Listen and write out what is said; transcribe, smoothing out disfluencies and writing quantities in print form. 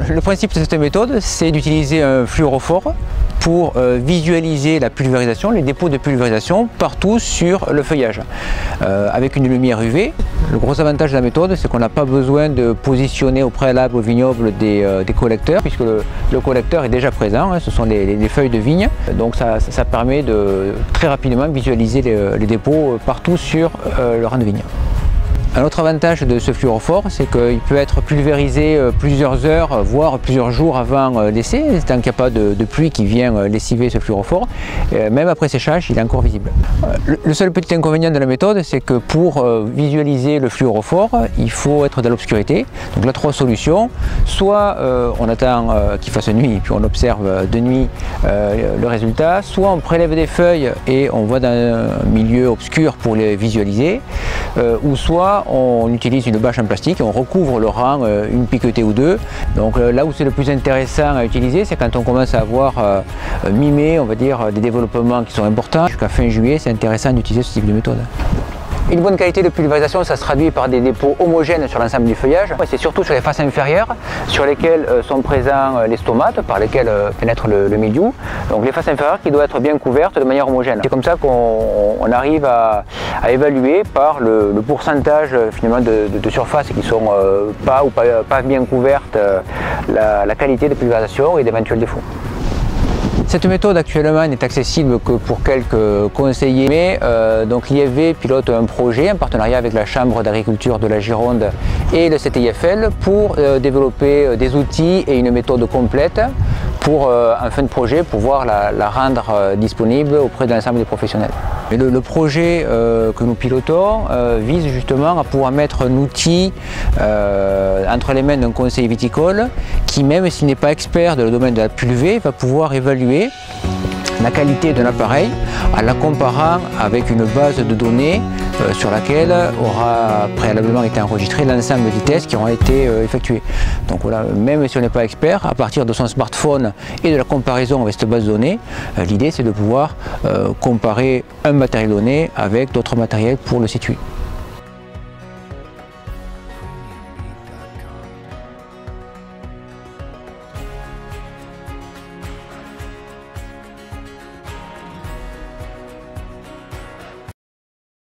Le principe de cette méthode, c'est d'utiliser un fluorophore pour visualiser la pulvérisation, les dépôts de pulvérisation partout sur le feuillage, avec une lumière UV. Le gros avantage de la méthode, c'est qu'on n'a pas besoin de positionner au préalable au vignoble des collecteurs, puisque le collecteur est déjà présent, hein, ce sont les feuilles de vigne, donc ça permet de très rapidement visualiser les dépôts partout sur le rang de vigne. Un autre avantage de ce fluorophore, c'est qu'il peut être pulvérisé plusieurs heures, voire plusieurs jours avant l'essai, tant qu'il n'y a pas de pluie qui vient lessiver ce fluorophore. Même après séchage, il est encore visible. Le seul petit inconvénient de la méthode, c'est que pour visualiser le fluorophore, il faut être dans l'obscurité. Donc là, trois solutions. Soit on attend qu'il fasse nuit, puis on observe de nuit le résultat. Soit on prélève des feuilles et on va dans un milieu obscur pour les visualiser. Ou soit on utilise une bâche en plastique et on recouvre le rang une piquetée ou deux. Donc là où c'est le plus intéressant à utiliser, c'est quand on commence à avoir mimé, on va dire, des développements qui sont importants. Jusqu'à fin juillet, c'est intéressant d'utiliser ce type de méthode. Une bonne qualité de pulvérisation, ça se traduit par des dépôts homogènes sur l'ensemble du feuillage. C'est surtout sur les faces inférieures, sur lesquelles sont présents les stomates, par lesquels pénètre le mildiou. Donc les faces inférieures qui doivent être bien couvertes de manière homogène. C'est comme ça qu'on arrive à évaluer par le pourcentage finalement de surfaces qui sont pas bien couvertes, la qualité de pulvérisation et d'éventuels défauts. Cette méthode actuellement n'est accessible que pour quelques conseillers, mais donc l'IFV pilote un projet en partenariat avec la Chambre d'agriculture de la Gironde et le CTIFL pour développer des outils et une méthode complète pour en fin de projet pouvoir la rendre disponible auprès de l'ensemble des professionnels. Et le projet que nous pilotons vise justement à pouvoir mettre un outil entre les mains d'un conseiller viticole qui, même s'il n'est pas expert dans le domaine de la pulvée, va pouvoir évaluer la qualité d'un appareil en la comparant avec une base de données sur laquelle aura préalablement été enregistré l'ensemble des tests qui auront été effectués. Donc voilà, même si on n'est pas expert, à partir de son smartphone et de la comparaison avec cette base de données, l'idée c'est de pouvoir comparer un matériel donné avec d'autres matériels pour le situer.